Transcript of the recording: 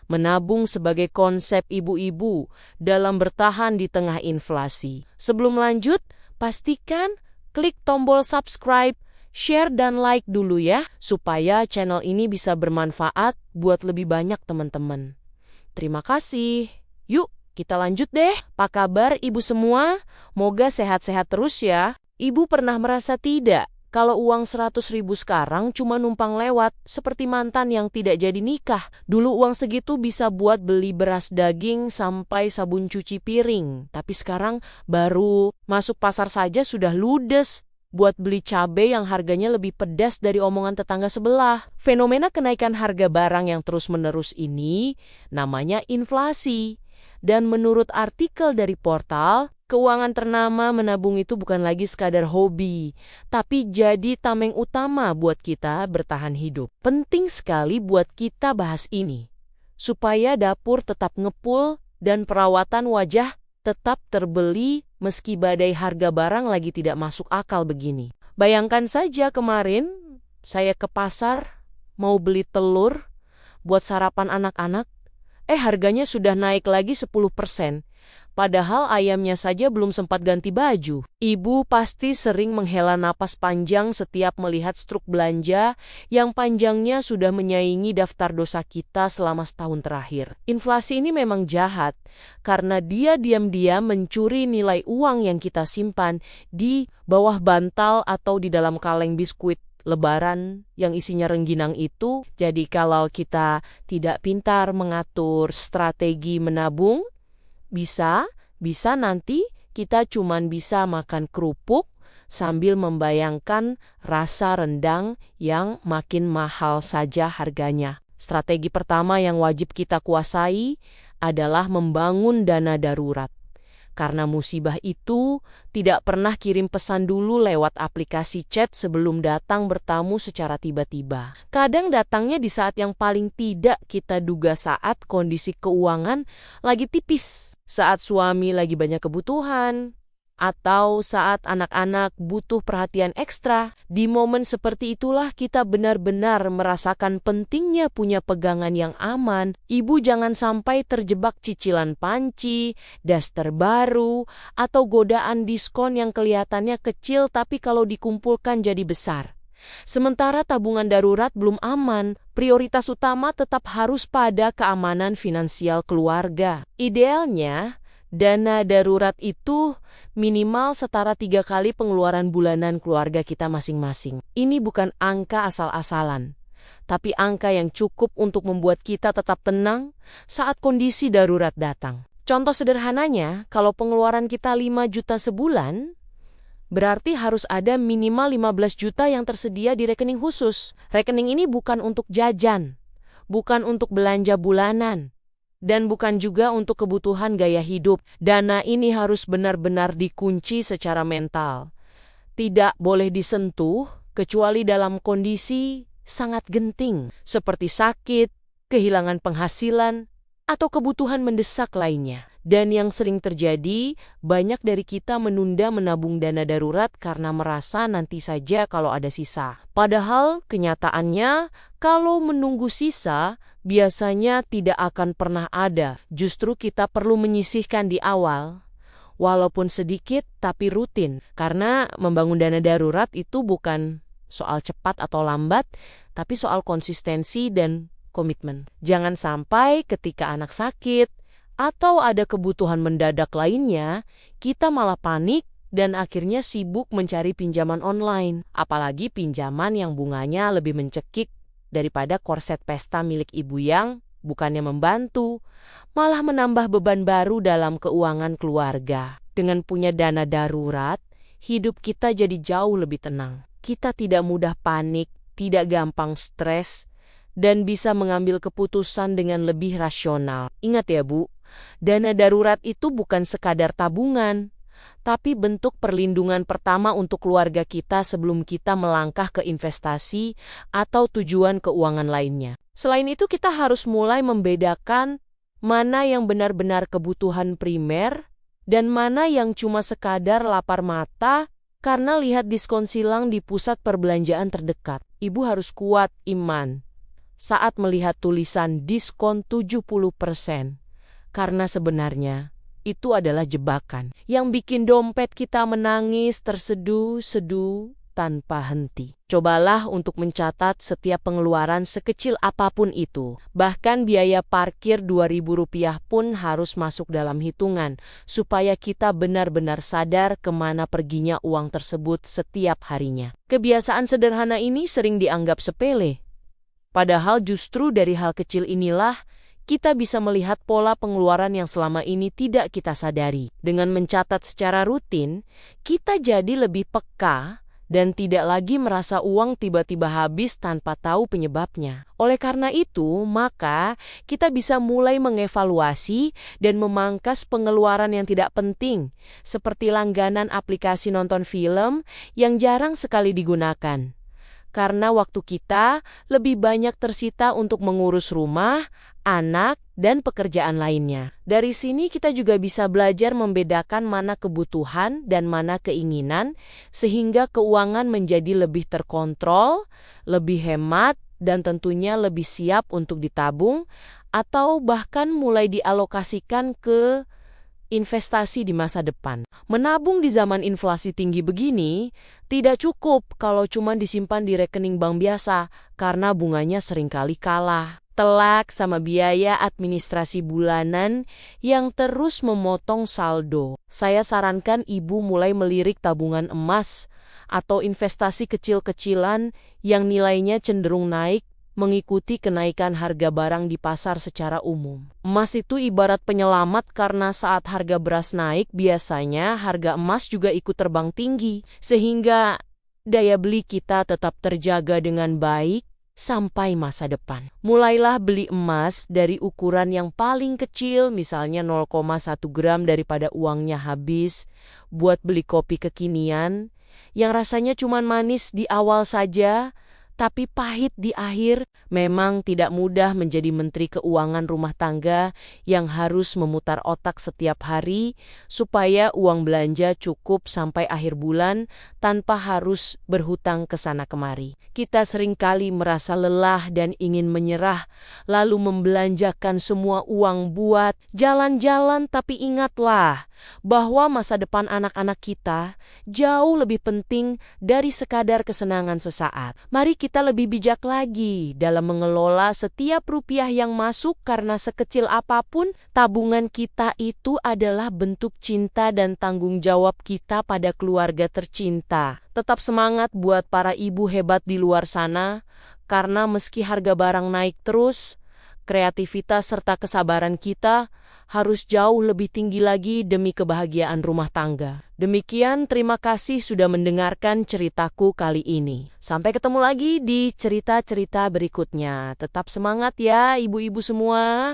Menabung sebagai konsep ibu-ibu dalam bertahan di tengah inflasi. Sebelum lanjut, pastikan klik tombol subscribe, share dan like dulu ya, supaya channel ini bisa bermanfaat buat lebih banyak teman-teman. Terima kasih. Yuk, kita lanjut deh. Apa kabar ibu semua? Moga sehat-sehat terus ya. Ibu pernah merasa tidak kalau uang 100.000 sekarang cuma numpang lewat, seperti mantan yang tidak jadi nikah? Dulu uang segitu bisa buat beli beras daging sampai sabun cuci piring. Tapi sekarang baru masuk pasar saja sudah ludes buat beli cabai yang harganya lebih pedas dari omongan tetangga sebelah. Fenomena kenaikan harga barang yang terus-menerus ini namanya inflasi. Dan menurut artikel dari portal keuangan ternama, menabung itu bukan lagi sekadar hobi, tapi jadi tameng utama buat kita bertahan hidup. Penting sekali buat kita bahas ini, supaya dapur tetap ngepul dan perawatan wajah tetap terbeli meski badai harga barang lagi tidak masuk akal begini. Bayangkan saja kemarin saya ke pasar mau beli telur buat sarapan anak-anak, harganya sudah naik lagi 10%. Padahal ayamnya saja belum sempat ganti baju. Ibu pasti sering menghela napas panjang setiap melihat struk belanja yang panjangnya sudah menyaingi daftar dosa kita selama setahun terakhir. Inflasi ini memang jahat karena dia diam-diam mencuri nilai uang yang kita simpan di bawah bantal atau di dalam kaleng biskuit Lebaran yang isinya rengginang itu. Jadi kalau kita tidak pintar mengatur strategi menabung, bisa nanti kita cuman bisa makan kerupuk sambil membayangkan rasa rendang yang makin mahal saja harganya. Strategi pertama yang wajib kita kuasai adalah membangun dana darurat. Karena musibah itu tidak pernah kirim pesan dulu lewat aplikasi chat sebelum datang bertamu secara tiba-tiba. Kadang datangnya di saat yang paling tidak kita duga, saat kondisi keuangan lagi tipis, saat suami lagi banyak kebutuhan, atau saat anak-anak butuh perhatian ekstra. Di momen seperti itulah kita benar-benar merasakan pentingnya punya pegangan yang aman. Ibu jangan sampai terjebak cicilan panci, daster baru, atau godaan diskon yang kelihatannya kecil tapi kalau dikumpulkan jadi besar. Sementara tabungan darurat belum aman, prioritas utama tetap harus pada keamanan finansial keluarga. Idealnya, dana darurat itu minimal setara 3 kali pengeluaran bulanan keluarga kita masing-masing. Ini bukan angka asal-asalan, tapi angka yang cukup untuk membuat kita tetap tenang saat kondisi darurat datang. Contoh sederhananya, kalau pengeluaran kita 5 juta sebulan, berarti harus ada minimal 15 juta yang tersedia di rekening khusus. Rekening ini bukan untuk jajan, bukan untuk belanja bulanan, dan bukan juga untuk kebutuhan gaya hidup. Dana ini harus benar-benar dikunci secara mental. Tidak boleh disentuh kecuali dalam kondisi sangat genting, seperti sakit, kehilangan penghasilan, atau kebutuhan mendesak lainnya. Dan yang sering terjadi, banyak dari kita menunda menabung dana darurat karena merasa nanti saja kalau ada sisa. Padahal kenyataannya, kalau menunggu sisa, biasanya tidak akan pernah ada. Justru kita perlu menyisihkan di awal, walaupun sedikit tapi rutin. Karena membangun dana darurat itu bukan soal cepat atau lambat, tapi soal konsistensi dan komitmen. Jangan sampai ketika anak sakit atau ada kebutuhan mendadak lainnya, kita malah panik dan akhirnya sibuk mencari pinjaman online. Apalagi pinjaman yang bunganya lebih mencekik daripada korset pesta milik ibu yang bukannya membantu, malah menambah beban baru dalam keuangan keluarga. Dengan punya dana darurat, hidup kita jadi jauh lebih tenang. Kita tidak mudah panik, tidak gampang stres, dan bisa mengambil keputusan dengan lebih rasional. Ingat ya Bu, dana darurat itu bukan sekadar tabungan, tapi bentuk perlindungan pertama untuk keluarga kita sebelum kita melangkah ke investasi atau tujuan keuangan lainnya. Selain itu, kita harus mulai membedakan mana yang benar-benar kebutuhan primer dan mana yang cuma sekadar lapar mata karena lihat diskon silang di pusat perbelanjaan terdekat. Ibu harus kuat iman. saat melihat tulisan diskon 70%. Karena sebenarnya itu adalah jebakan yang bikin dompet kita menangis terseduh-seduh tanpa henti. Cobalah untuk mencatat setiap pengeluaran sekecil apapun itu. Bahkan biaya parkir Rp2.000 pun harus masuk dalam hitungan, supaya kita benar-benar sadar kemana perginya uang tersebut setiap harinya. Kebiasaan sederhana ini sering dianggap sepele. Padahal justru dari hal kecil inilah kita bisa melihat pola pengeluaran yang selama ini tidak kita sadari. Dengan mencatat secara rutin, kita jadi lebih peka dan tidak lagi merasa uang tiba-tiba habis tanpa tahu penyebabnya. Oleh karena itu, maka kita bisa mulai mengevaluasi dan memangkas pengeluaran yang tidak penting, seperti langganan aplikasi nonton film yang jarang sekali digunakan. Karena waktu kita lebih banyak tersita untuk mengurus rumah, anak, dan pekerjaan lainnya. Dari sini kita juga bisa belajar membedakan mana kebutuhan dan mana keinginan, sehingga keuangan menjadi lebih terkontrol, lebih hemat, dan tentunya lebih siap untuk ditabung, atau bahkan mulai dialokasikan ke investasi di masa depan. Menabung di zaman inflasi tinggi begini tidak cukup kalau cuma disimpan di rekening bank biasa, karena bunganya seringkali kalah telak sama biaya administrasi bulanan yang terus memotong saldo. Saya sarankan ibu mulai melirik tabungan emas atau investasi kecil-kecilan yang nilainya cenderung naik mengikuti kenaikan harga barang di pasar secara umum. Emas itu ibarat penyelamat karena saat harga beras naik, biasanya harga emas juga ikut terbang tinggi, sehingga daya beli kita tetap terjaga dengan baik sampai masa depan. Mulailah beli emas dari ukuran yang paling kecil, misalnya 0,1 gram daripada uangnya habis buat beli kopi kekinian yang rasanya cuma manis di awal saja, tapi pahit di akhir. Memang tidak mudah menjadi menteri keuangan rumah tangga yang harus memutar otak setiap hari supaya uang belanja cukup sampai akhir bulan tanpa harus berhutang ke sana kemari. Kita seringkali merasa lelah dan ingin menyerah, lalu membelanjakan semua uang buat jalan-jalan, tapi ingatlah bahwa masa depan anak-anak kita jauh lebih penting dari sekadar kesenangan sesaat. Mari kita lebih bijak lagi dalam mengelola setiap rupiah yang masuk, karena sekecil apapun tabungan kita itu adalah bentuk cinta dan tanggung jawab kita pada keluarga tercinta. Tetap semangat buat para ibu hebat di luar sana, karena meski harga barang naik terus, kreativitas serta kesabaran kita harus jauh lebih tinggi lagi demi kebahagiaan rumah tangga. Demikian, terima kasih sudah mendengarkan ceritaku kali ini. Sampai ketemu lagi di cerita-cerita berikutnya. Tetap semangat ya ibu-ibu semua.